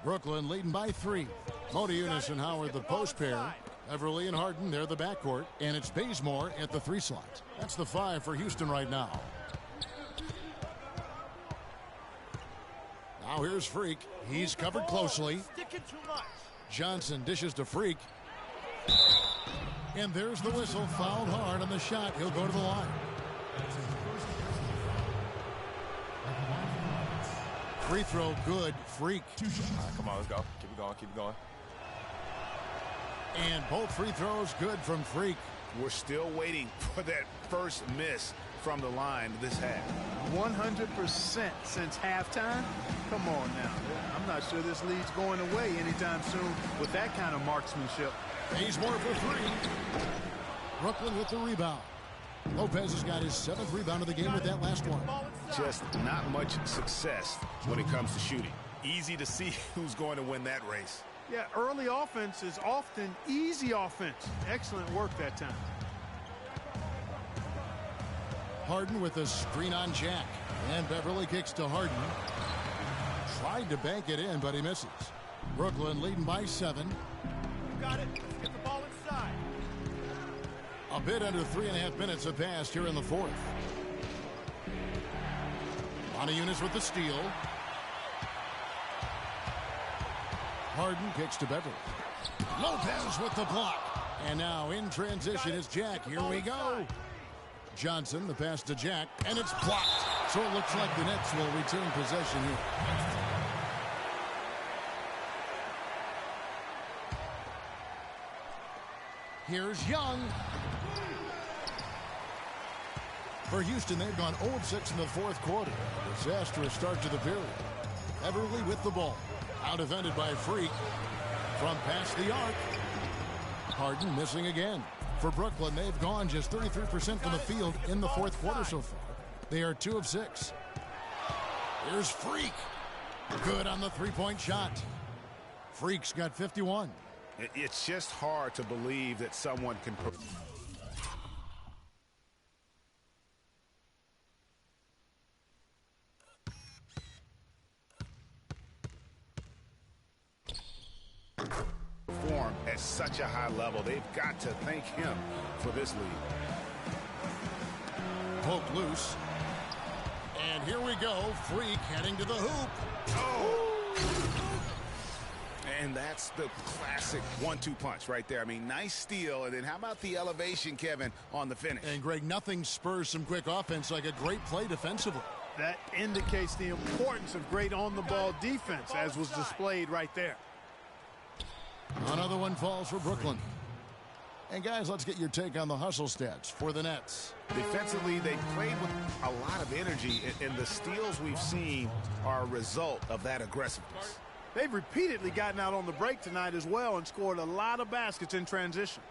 Brooklyn leading by 3. Modiunas and Howard the post pair. Everly and Harden, they're the backcourt. And it's Bazemore at the 3 slot. That's the 5 for Houston right now. Now here's Freak. He's covered closely. Johnson dishes to Freak. And there's the whistle. Fouled hard on the shot. He'll go to the line. Free throw good. Freak. Come on, let's go. Keep it going. Keep it going. And both free throws good from Freak. We're still waiting for that first miss from the line this half. 100% since halftime? Come on now. I'm not sure this lead's going away anytime soon with that kind of marksmanship. Bazemore for 3. Brooklyn with the rebound. Lopez has got his 7th rebound of the game with that last one. Just not much success when it comes to shooting. Easy to see who's going to win that race. Yeah, early offense is often easy offense. Excellent work that time. Harden with a screen on Jack. And Beverly kicks to Harden. Tried to bank it in, but he misses. Brooklyn leading by 7. Got it. Let's get the ball inside. A bit under 3.5 minutes have passed here in the fourth. Modiunas with the steal. Harden kicks to Beverly. Lopez with the block. And now in transition is Jack. Here we go. Johnson, the pass to Jack, and it's blocked. So it looks like the Nets will retain possession here. Here's Young. For Houston, they've gone 0-6 in the fourth quarter. Disastrous start to the period. Everly with the ball. Out defended by Freak. From past the arc. Harden missing again. For Brooklyn, they've gone just 33% from the field in the fourth quarter so far. They are 2 of 6. Here's Freak. Good on the three-point shot. Freak's got 51. It's just hard to believe that someone can perform at such a high level. They've got to thank him for this lead. Poke loose. And here we go. Freak heading to the hoop. Oh! And that's the classic 1-2 punch right there. I mean, nice steal. And then how about the elevation, Kevin, on the finish? And, Greg, nothing spurs some quick offense like a great play defensively. That indicates the importance of great on-the-ball defense, as was displayed right there. Another one falls for Brooklyn. And, guys, let's get your take on the hustle stats for the Nets. Defensively, they played with a lot of energy, and the steals we've seen are a result of that aggressiveness. They've repeatedly gotten out on the break tonight as well and scored a lot of baskets in transition.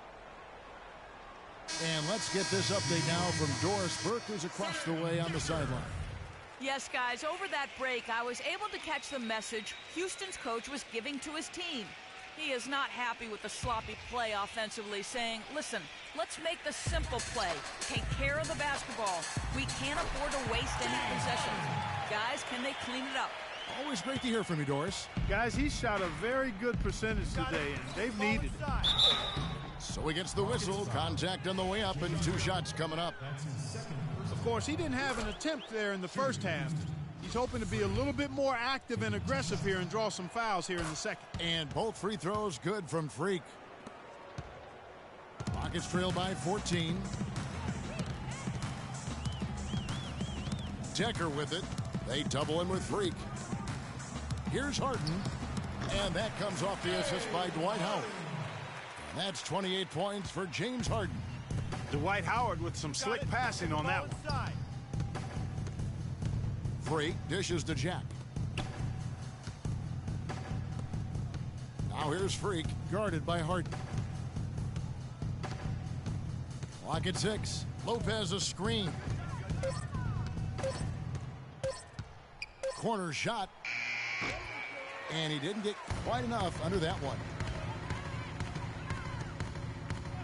And let's get this update now from Doris Burke, who's across the way on the sideline. Yes, guys, over that break, I was able to catch the message Houston's coach was giving to his team. He is not happy with the sloppy play offensively, saying, listen, let's make the simple play. Take care of the basketball. We can't afford to waste any possessions. Guys, can they clean it up? Always great to hear from you, Doris. Guys, he shot a very good percentage today, and they've needed it. So he gets the whistle. Contact on the way up, and 2 shots coming up. Of course, he didn't have an attempt there in the first half. He's hoping to be a little bit more active and aggressive here and draw some fouls here in the second. And both free throws good from Freak. Rockets trail by 14. Decker with it. They double in with Freak. Here's Harden. And that comes off the assist by Dwight Howard. And that's 28 points for James Harden. Dwight Howard with some slick passing on that one. Freak dishes to Jack. Now here's Freak, guarded by Harden. Clock at 6. Lopez a screen. Corner shot. And he didn't get quite enough under that one.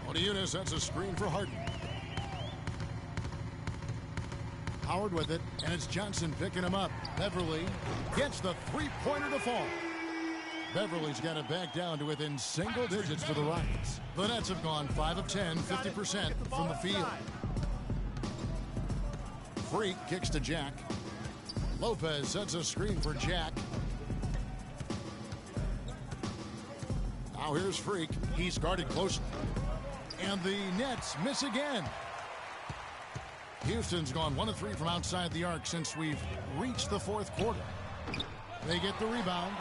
Odiunas sets a screen for Harden. Howard with it, and it's Johnson picking him up. Beverly gets the three-pointer to fall. Beverly's got it back down to within single digits for the Rockets. The Nets have gone 5 of 10, 50% from the field. Freak kicks to Jack. Lopez sets a screen for Jack. Now here's Freak. He's guarded closely. And the Nets miss again. Houston's gone 1 of 3 from outside the arc since we've reached the fourth quarter. They get the rebound.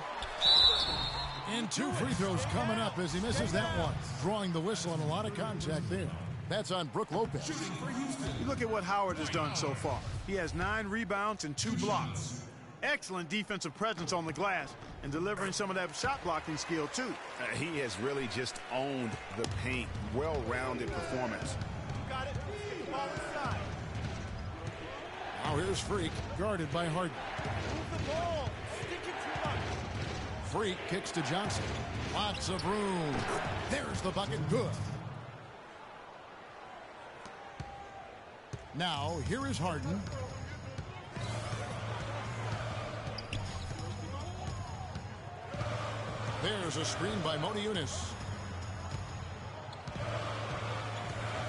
And 2 free throws coming up as he misses that one. Drawing the whistle and a lot of contact there. That's on Brook Lopez. You look at what Howard has done so far. He has 9 rebounds and 2 blocks. Excellent defensive presence on the glass and delivering some of that shot blocking skill too. He has really just owned the paint. Well-rounded performance. Got it. Get the ball inside. Now here's Freak, guarded by Harden. Move the ball. Stick it too much. Freak kicks to Johnson. Lots of room. There's the bucket. Good. Now, here is Harden. There's a screen by Odiunas.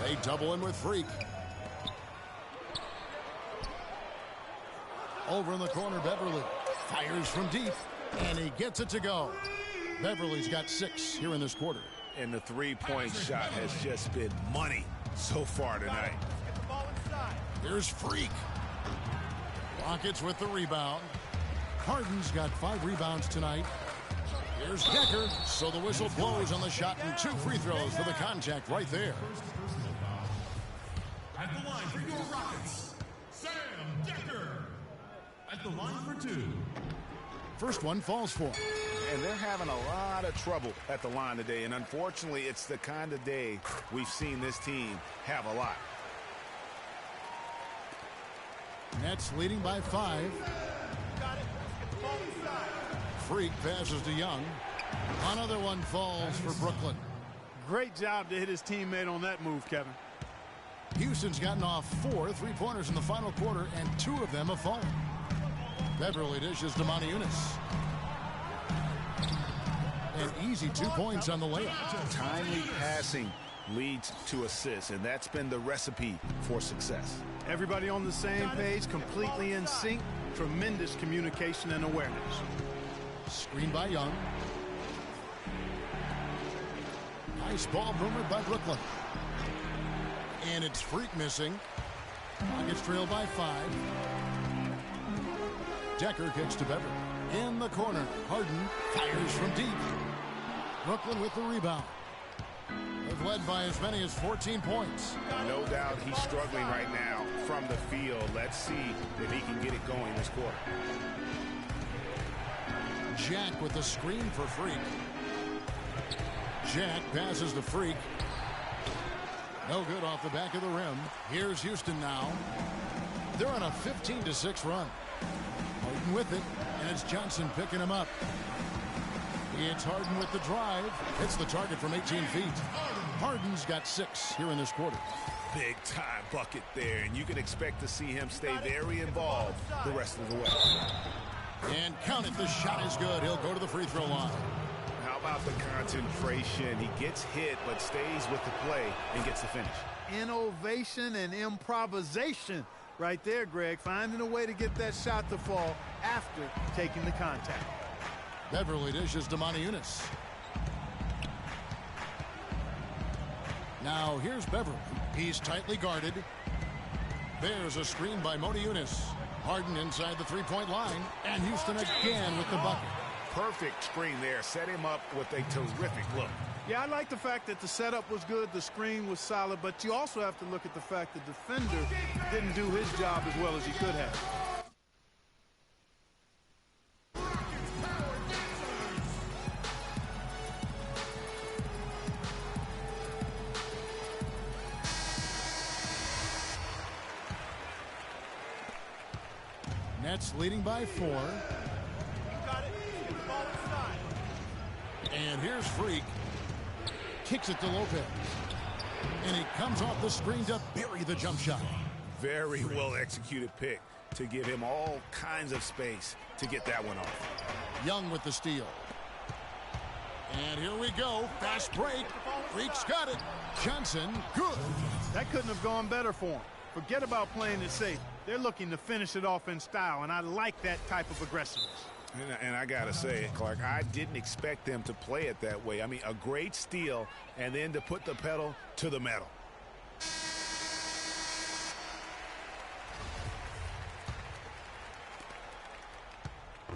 They double in with Freak. Over in the corner, Beverly fires from deep, and he gets it to go. Beverly's got 6 here in this quarter. And the three-point shot has just been money so far tonight. Get the ball inside. Here's Freak. Rockets with the rebound. Harden's got 5 rebounds tonight. Here's Decker, so the whistle blows on the shot and 2 free throws for the contact right there. At the line for your Rockets, Sam Decker. At the line for 2. First one falls for him. And they're having a lot of trouble at the line today, and unfortunately, it's the kind of day we've seen this team have a lot. Nets leading by 5. Freak passes to Young. Another one falls for Brooklyn. Great job to hit his teammate on that move, Kevin. Houston's gotten off 4 3-pointers in the final quarter, and 2 of them have fallen. Beverly dishes to Moniunas. An easy 2 points on the layup. Timely passing leads to assists, and that's been the recipe for success. Everybody on the same page, completely in sync. Tremendous communication and awareness. Screen by Young. Nice ball movement by Brooklyn. And it's Freak missing. Rockets trail by 5. Decker kicks to Beverly. In the corner, Harden fires from deep. Brooklyn with the rebound. They've led by as many as 14 points. No doubt he's struggling right now from the field. Let's see if he can get it going this quarter. Jack with the screen for Freak. Jack passes to Freak. No good off the back of the rim. Here's Houston now. They're on a 15-6 run. Harden with it, and it's Johnson picking him up. It's Harden with the drive. Hits the target from 18 feet. Harden's got 6 here in this quarter. Big time bucket there, and you can expect to see him stay very involved the rest of the way. And count it, the shot is good. He'll go to the free throw line. How about the concentration? He gets hit, but stays with the play and gets the finish. Innovation and improvisation right there, Greg. Finding a way to get that shot to fall after taking the contact. Beverly dishes to Moniunas. Now here's Beverly. He's tightly guarded. There's a screen by Moniunas. Harden inside the three-point line, and Houston again with the bucket. Perfect screen there. Set him up with a terrific look. Yeah, I like the fact that the setup was good, the screen was solid, but you also have to look at the fact the defender didn't do his job as well as he could have. Nets leading by 4. And here's Freak. Kicks it to Lopez. And he comes off the screen to bury the jump shot. Very well executed pick to give him all kinds of space to get that one off. Young with the steal. And here we go. Fast break. Freak's got it. Johnson, good. That couldn't have gone better for him. Forget about playing it safe. They're looking to finish it off in style, and I like that type of aggressiveness. And I got to say, Clark, I didn't expect them to play it that way. I mean, a great steal, and then to put the pedal to the metal.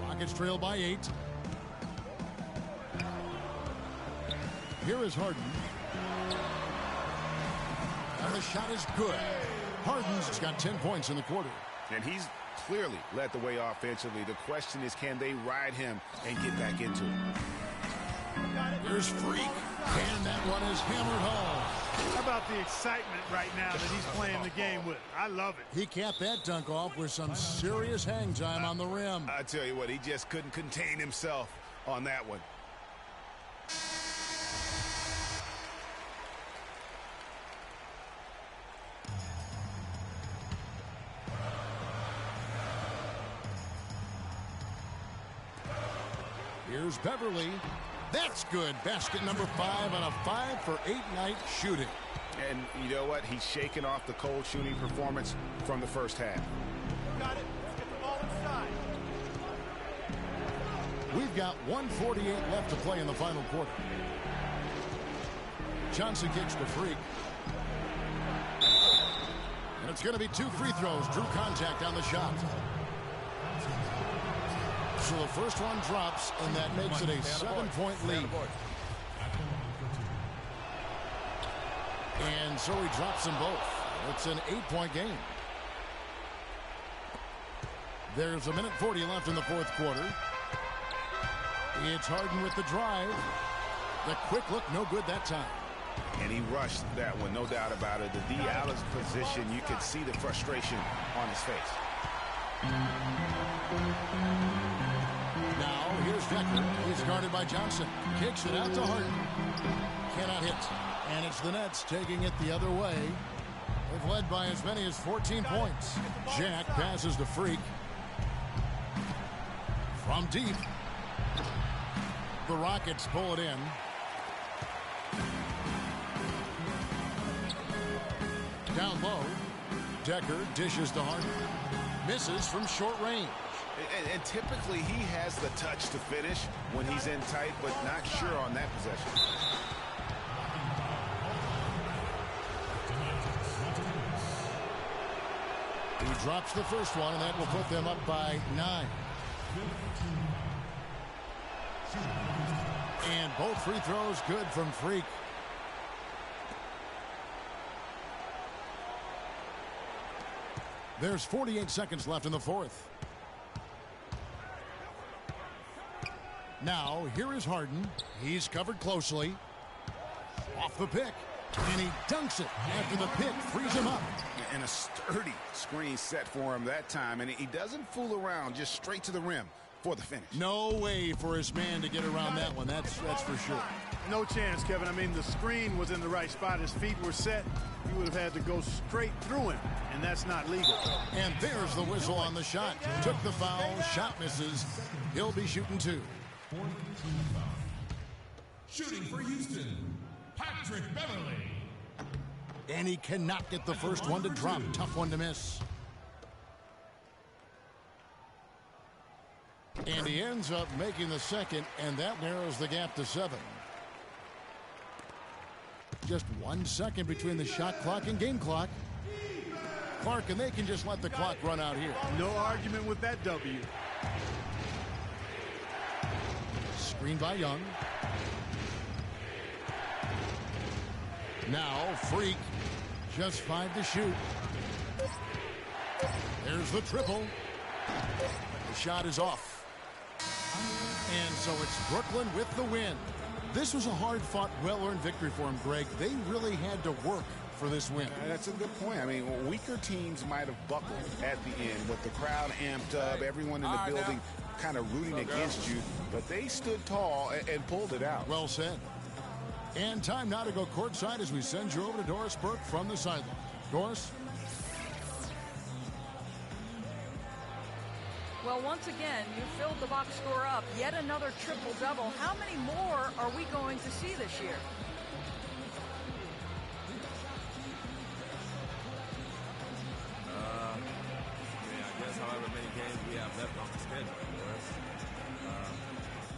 Rockets trail by 8. Here is Harden. And the shot is good. Harden's got 10 points in the quarter. And he's clearly led the way offensively. The question is, can they ride him and get back into it? Here's Freak. And that one is hammered home. How about the excitement right now that he's playing the game with? I love it. He capped that dunk off with some serious hang time on the rim. I tell you what, he just couldn't contain himself on that one. Here's Beverly. That's good. Basket number 5 on a 5-for-8 night shooting. And you know what? He's shaking off the cold shooting performance from the first half. Got it. Let's get the ball inside. We've got 1:48 left to play in the final quarter. Johnson kicks to Freak. And it's going to be 2 free throws. Drew contact on the shot. So the first one drops, and that makes it a 7-point lead. And so he drops them both. It's an 8-point game. There's 1:40 left in the fourth quarter. It's Harden with the drive. The quick look, no good that time. And he rushed that one, no doubt about it. The D out of position, you could see the frustration on his face. Now, here's Decker. He's guarded by Johnson. Kicks it out to Harden. Cannot hit. And it's the Nets taking it the other way. They've led by as many as 14 points. Jack passes to Freak. From deep. The Rockets pull it in. Down low. Decker dishes to Harden. Misses from short range. And typically he has the touch to finish when he's in tight, but not sure on that possession. He drops the first one, and that will put them up by 9. And both free throws good from Freak. There's 48 seconds left in the fourth. Now, here is Harden. He's covered closely. Off the pick. And he dunks it after the pick frees him up. And a sturdy screen set for him that time. And he doesn't fool around, just straight to the rim for the finish. No way for his man to get around that one. That's for sure. No chance, Kevin. I mean, the screen was in the right spot. His feet were set. He would have had to go straight through him, and that's not legal. And there's the whistle on the shot. Took the foul. Shot misses. He'll be shooting 2. Shooting for Houston, Patrick Beverly. And he cannot get the first one to drop. Tough one to miss. And he ends up making the second, and that narrows the gap to 7. Just 1 second between the shot clock and game clock. Clark, and they can just let the clock run out here. No argument with that W. Screen by Young. Now, Freak. Just 5 to shoot. There's the triple. The shot is off. And so it's Brooklyn with the win. This was a hard-fought, well-earned victory for him, Greg. They really had to work for this win. That's a good point. I mean, weaker teams might have buckled at the end, with the crowd amped up, everyone in the building kind of rooting against you, but they stood tall and pulled it out. Well said. And time now to go courtside as we send you over to Doris Burke from the sideline. Doris? Well, once again, you filled the box score up. Yet another triple-double. How many more are we going to see this year? I guess however many games we have left on the schedule.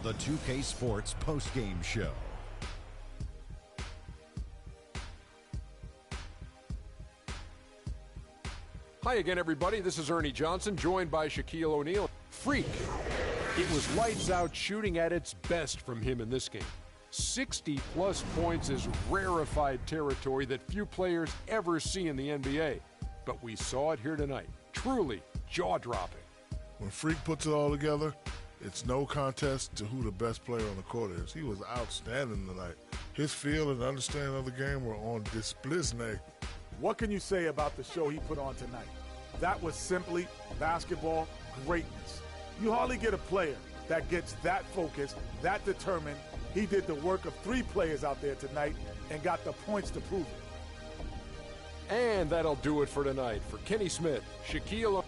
The 2K Sports postgame show. Hi again, everybody. This is Ernie Johnson, joined by Shaquille O'Neal. Freak. It was lights out shooting at its best from him in this game. 60-plus points is rarefied territory that few players ever see in the NBA. But we saw it here tonight. Truly jaw-dropping. When Freak puts it all together, it's no contest to who the best player on the court is. He was outstanding tonight. His feel and understanding of the game were on display. What can you say about the show he put on tonight? That was simply basketball greatness. You hardly get a player that gets that focused, that determined. He did the work of 3 players out there tonight and got the points to prove it. And that'll do it for tonight. For Kenny Smith, Shaquille